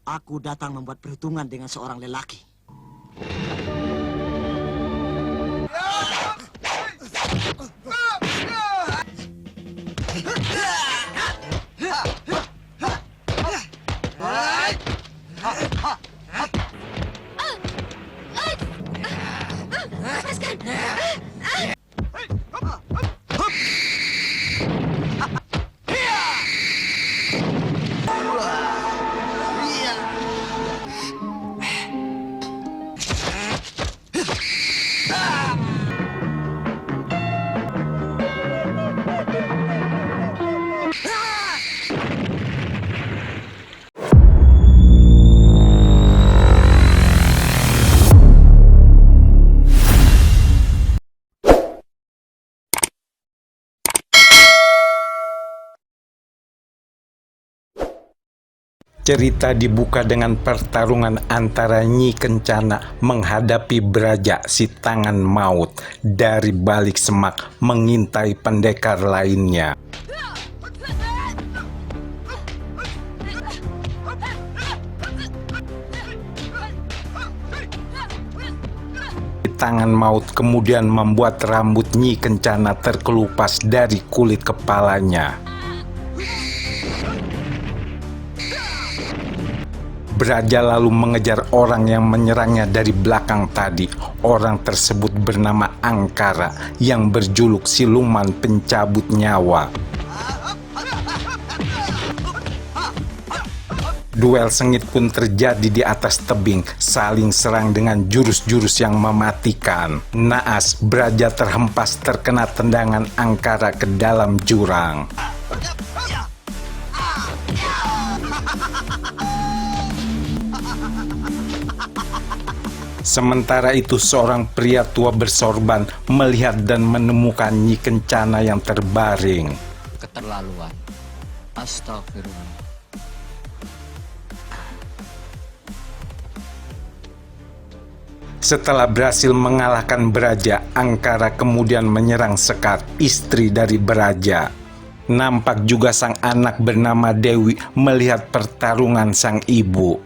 Aku datang membuat perhitungan dengan seorang lelaki. Cerita dibuka dengan pertarungan antara Nyi Kencana menghadapi Braja si tangan maut dari balik semak mengintai pendekar lainnya. Tangan maut kemudian membuat rambut Nyi Kencana terkelupas dari kulit kepalanya. Braja lalu mengejar orang yang menyerangnya dari belakang tadi. Orang tersebut bernama Angkara yang berjuluk siluman pencabut nyawa. Duel sengit pun terjadi di atas tebing, saling serang dengan jurus-jurus yang mematikan. Naas, Braja terhempas terkena tendangan Angkara ke dalam jurang. Sementara itu seorang pria tua bersorban melihat dan menemukan Nyi Kencana yang terbaring. Keterlaluan. Astagfirullah. Setelah berhasil mengalahkan Braja, Angkara kemudian menyerang Sekar, istri dari Braja. Nampak juga sang anak bernama Dewi melihat pertarungan sang ibu.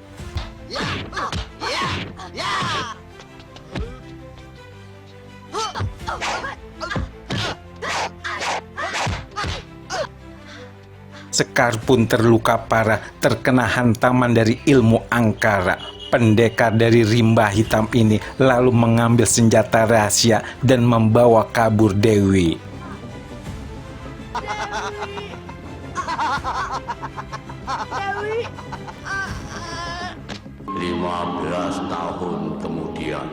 Sekar pun terluka parah terkena hantaman dari ilmu Angkara. Pendekar dari rimba hitam ini lalu mengambil senjata rahasia dan membawa kabur Dewi. Dewi. 15 tahun kemudian,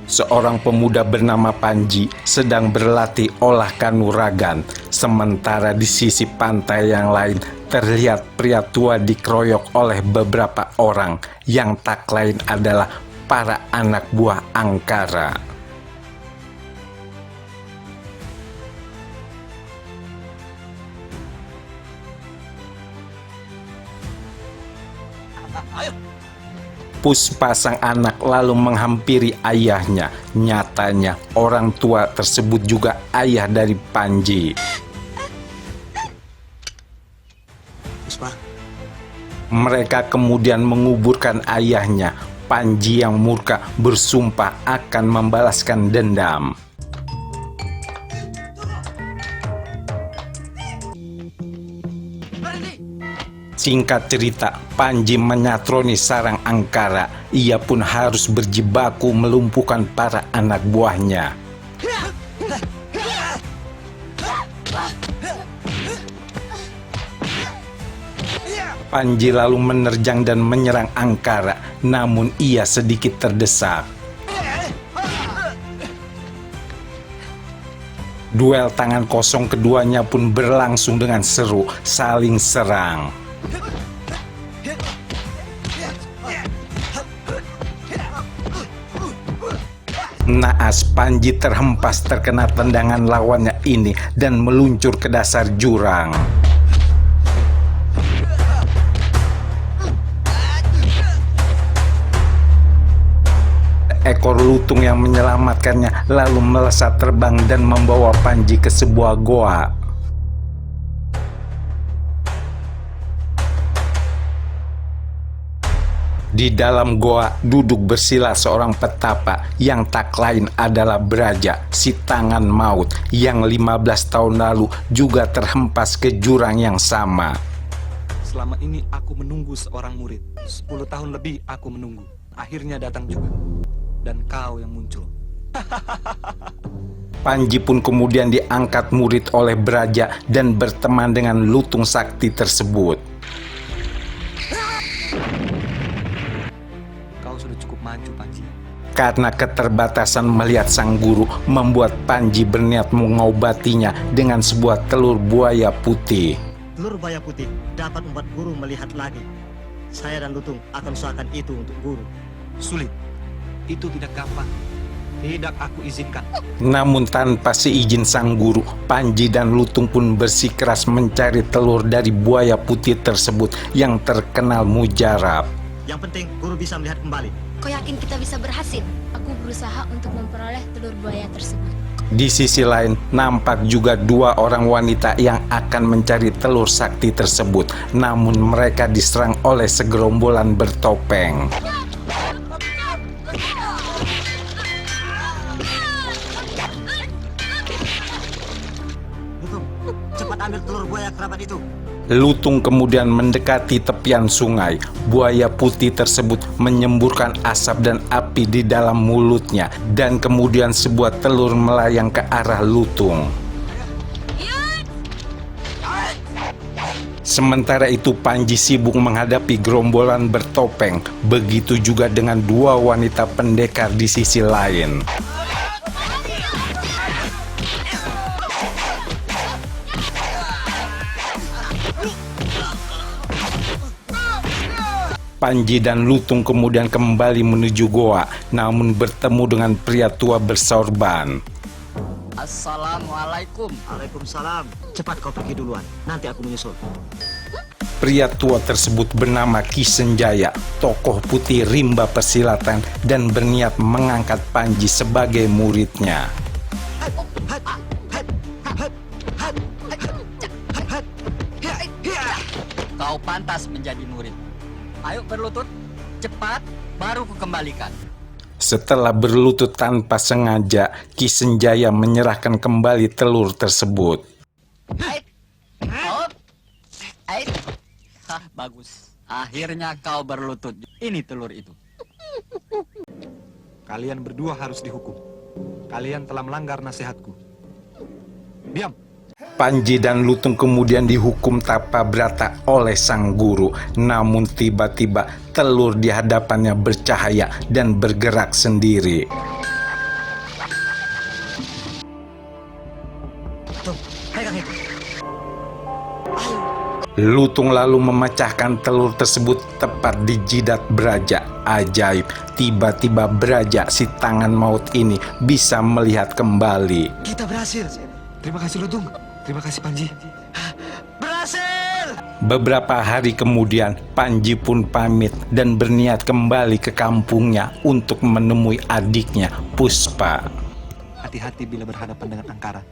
Seorang pemuda bernama Panji sedang berlatih olah kanuragan. Sementara di sisi pantai yang lain terlihat pria tua dikeroyok oleh beberapa orang yang tak lain adalah para anak buah Angkara. Puspa sang anak lalu menghampiri ayahnya. Nyatanya orang tua tersebut juga ayah dari Panji. Puspa, Mereka kemudian menguburkan ayahnya. Panji yang murka bersumpah akan membalaskan dendam. Singkat cerita, Panji menyatroni sarang Angkara. Ia pun harus berjibaku melumpuhkan para anak buahnya. Panji lalu menerjang dan menyerang Angkara, namun ia sedikit terdesak. Duel tangan kosong keduanya pun berlangsung dengan seru, saling serang. Naas, Panji terhempas terkena tendangan lawannya ini dan meluncur ke dasar jurang. ekor lutung yang menyelamatkannya lalu melesat terbang dan membawa Panji ke sebuah goa. Di dalam goa duduk bersila seorang petapa yang tak lain adalah Braja, si tangan maut yang 15 tahun lalu juga terhempas ke jurang yang sama. Selama ini aku menunggu seorang murid. 10 tahun lebih aku menunggu. Akhirnya datang juga. Dan kau yang muncul. Panji pun kemudian diangkat murid oleh Braja dan berteman dengan lutung sakti tersebut. Kau sudah cukup maju, Panji. Karena keterbatasan melihat sang guru membuat Panji berniat mengobatinya dengan sebuah telur buaya putih. Telur buaya putih dapat membuat guru melihat lagi. Saya dan Lutung akan usahakan itu untuk guru. Sulit. Itu tidak gampang. Tidak aku izinkan. Namun tanpa seizin sang guru, Panji dan Lutung pun bersikeras mencari telur dari buaya putih tersebut yang terkenal mujarab. Yang penting guru bisa melihat kembali. Kau yakin kita bisa berhasil? Aku berusaha untuk memperoleh telur buaya tersebut. Di sisi lain, nampak juga dua orang wanita yang akan mencari telur sakti tersebut. Namun mereka diserang oleh segerombolan bertopeng. Lutung, cepat ambil telur buaya kerabat itu. Lutung kemudian mendekati tepian sungai. Buaya putih tersebut menyemburkan asap dan api di dalam mulutnya, dan kemudian sebuah telur melayang ke arah Lutung. Sementara itu Panji sibuk menghadapi gerombolan bertopeng. Begitu juga dengan dua wanita pendekar di sisi lain. Panji dan Lutung kemudian kembali menuju goa, namun bertemu dengan pria tua bersorban. Assalamualaikum. Waalaikumsalam. Cepat kau pergi duluan, nanti aku menyusul. Pria tua tersebut bernama Ki Senjaya, tokoh putih rimba persilatan, dan berniat mengangkat Panji sebagai muridnya. Kau pantas menjadi murid. Ayo berlutut, cepat, baru kukembalikan. Setelah berlutut tanpa sengaja, Ki Senjaya menyerahkan kembali telur tersebut. Hah, bagus. Akhirnya kau berlutut. Ini telur itu. Kalian berdua harus dihukum. Kalian telah melanggar nasihatku. Diam. Panji dan Lutung kemudian dihukum tapa brata oleh sang guru. Namun tiba-tiba telur di hadapannya bercahaya dan bergerak sendiri. Tuh, pegang itu. Lutung lalu memecahkan telur tersebut tepat di jidat Braja. Ajaib, tiba-tiba Braja si tangan maut ini bisa melihat kembali. Kita berhasil. Terima kasih, Lutung. Terima kasih, Panji. Berhasil! Beberapa hari kemudian, Panji pun pamit dan berniat kembali ke kampungnya untuk menemui adiknya, Puspa. Hati-hati bila berhadapan dengan Angkara.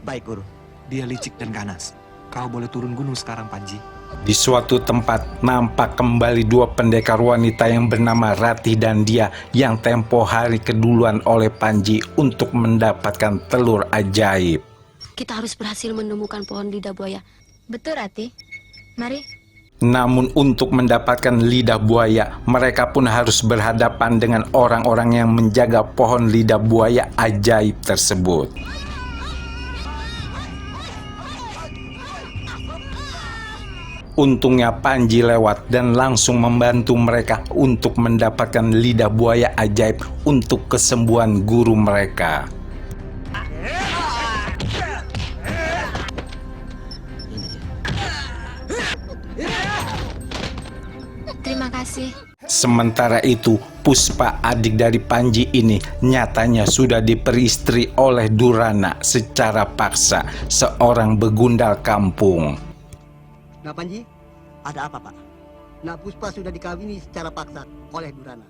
Baik, guru. Dia licik dan ganas. Kau boleh turun gunung sekarang, Panji. Di suatu tempat, nampak kembali dua pendekar wanita yang bernama Ratih dan Dia yang tempo hari keduluan oleh Panji untuk mendapatkan telur ajaib. Kita harus berhasil menemukan pohon lidah buaya. Betul, Rati. Mari. Namun untuk mendapatkan lidah buaya, mereka pun harus berhadapan dengan orang-orang yang menjaga pohon lidah buaya ajaib tersebut. Untungnya Panji lewat dan langsung membantu mereka untuk mendapatkan lidah buaya ajaib untuk kesembuhan guru mereka. Terima kasih. Sementara itu, Puspa, adik dari Panji ini, nyatanya sudah diperistri oleh Durana secara paksa, seorang begundal kampung. Nah, Panji, Ada apa, Pak? Nak Puspa sudah dikawini secara paksa oleh Durana.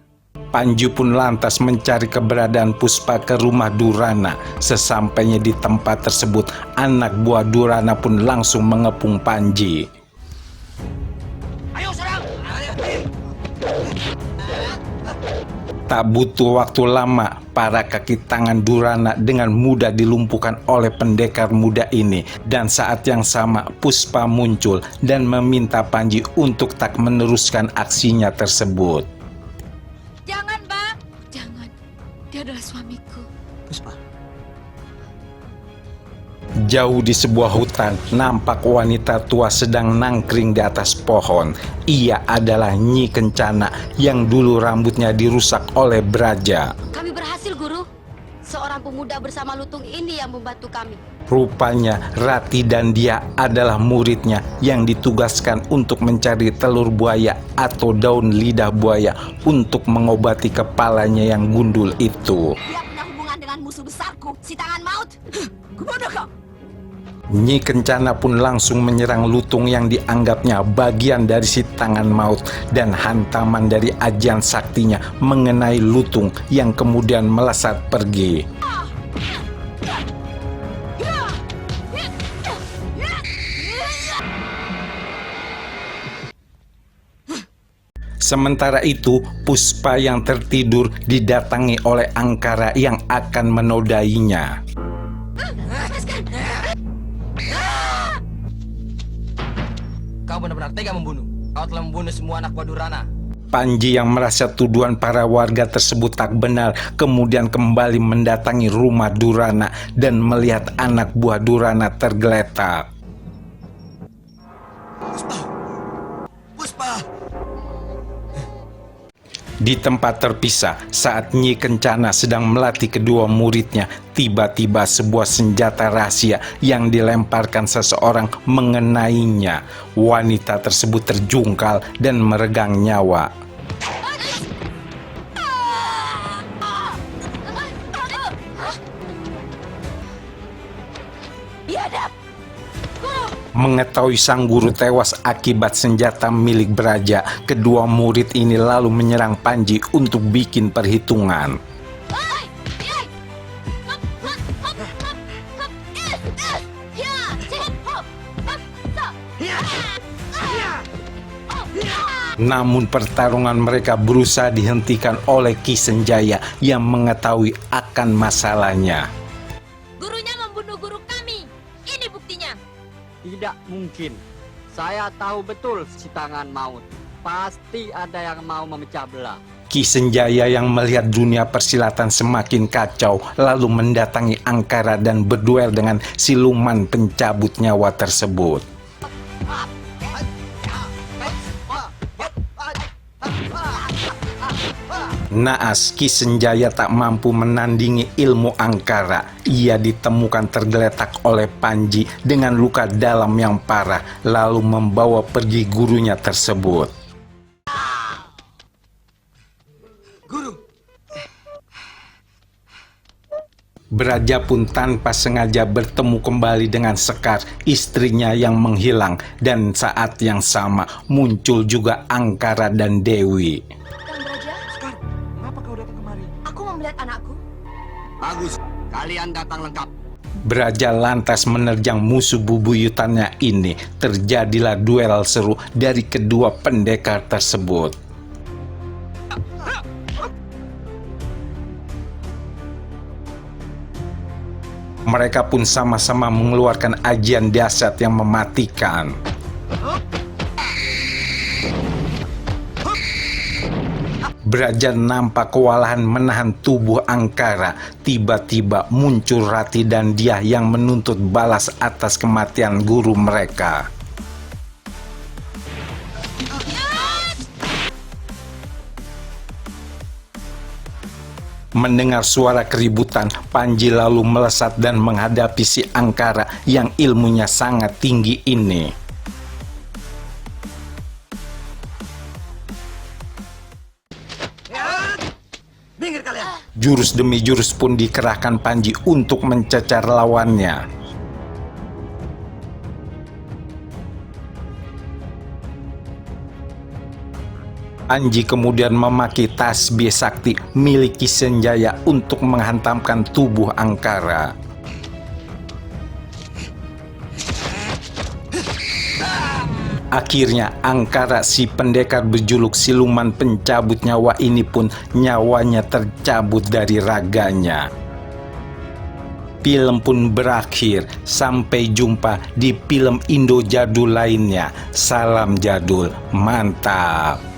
Panji pun lantas mencari keberadaan Puspa ke rumah Durana. Sesampainya di tempat tersebut, anak buah Durana pun langsung mengepung Panji. Ayo serang! Tak butuh waktu lama, para kaki tangan Durana dengan mudah dilumpuhkan oleh pendekar muda ini. Dan saat yang sama, Puspa muncul dan meminta Panji untuk tak meneruskan aksinya tersebut. Jangan, Bang. Jangan. Dia adalah suamiku. Puspa, Jauh di sebuah hutan, nampak wanita tua sedang nangkring di atas pohon. Ia adalah Nyi Kencana yang dulu rambutnya dirusak oleh Braja. Kami berhasil, Guru. Seorang pemuda bersama lutung ini yang membantu kami. Rupanya Rati dan dia adalah muridnya yang ditugaskan untuk mencari telur buaya atau daun lidah buaya untuk mengobati kepalanya yang gundul itu. Dia punya hubungan dengan musuh besarku, si tangan maut. Kubunuh kau. Nyi Kencana pun langsung menyerang lutung yang dianggapnya bagian dari si tangan maut, dan hantaman dari ajian saktinya mengenai lutung yang kemudian melesat pergi. Sementara itu, Puspa yang tertidur didatangi oleh Angkara yang akan menodainya. Kau benar-benar tega membunuh. Kau telah membunuh semua anak buah Durana. Panji yang merasa tuduhan para warga tersebut tak benar, kemudian kembali mendatangi rumah Durana dan melihat anak buah Durana tergeletak. Puspa, Di tempat terpisah, saat Nyi Kencana sedang melatih kedua muridnya, tiba-tiba sebuah senjata rahasia yang dilemparkan seseorang mengenainya. Wanita tersebut terjungkal dan meregang nyawa. Biadab. Mengetahui sang guru tewas akibat senjata milik Braja, kedua murid ini lalu menyerang Panji untuk bikin perhitungan. Namun pertarungan mereka berusaha dihentikan oleh Ki Senjaya yang mengetahui akan masalahnya. Gurunya membunuh guru kami. Ini buktinya. Tidak mungkin. Saya tahu betul si tangan maut. Pasti ada yang mau memecah belah. Ki Senjaya yang melihat dunia persilatan semakin kacau lalu mendatangi Angkara dan berduel dengan siluman pencabut nyawa tersebut. Naas, Ki Senjaya tak mampu menandingi ilmu Angkara. Ia ditemukan tergeletak oleh Panji dengan luka dalam yang parah, lalu membawa pergi gurunya tersebut. Braja pun tanpa sengaja bertemu kembali dengan Sekar, istrinya yang menghilang, dan saat yang sama muncul juga Angkara dan Dewi. Kang Braja, Kenapa kau datang kemari? aku mau melihat anakku. Bagus. Kalian datang lengkap. Braja lantas menerjang musuh bubuyutannya ini. Terjadilah duel seru dari kedua pendekar tersebut. Mereka pun sama-sama mengeluarkan ajian dahsyat yang mematikan. Braja nampak kewalahan menahan tubuh Angkara. Tiba-tiba muncul Rati dan dia yang menuntut balas atas kematian guru mereka. Mendengar suara keributan, Panji lalu melesat dan menghadapi si Angkara yang ilmunya sangat tinggi ini. minggir kalian. Jurus demi jurus pun dikerahkan Panji untuk mencecar lawannya. Anji kemudian memakai tasbih sakti milik Ki Sanjaya untuk menghantamkan tubuh Angkara. Akhirnya Angkara, si pendekar berjuluk siluman pencabut nyawa ini pun nyawanya tercabut dari raganya. Film pun berakhir. Sampai jumpa di film Indo jadul lainnya. Salam jadul, mantap.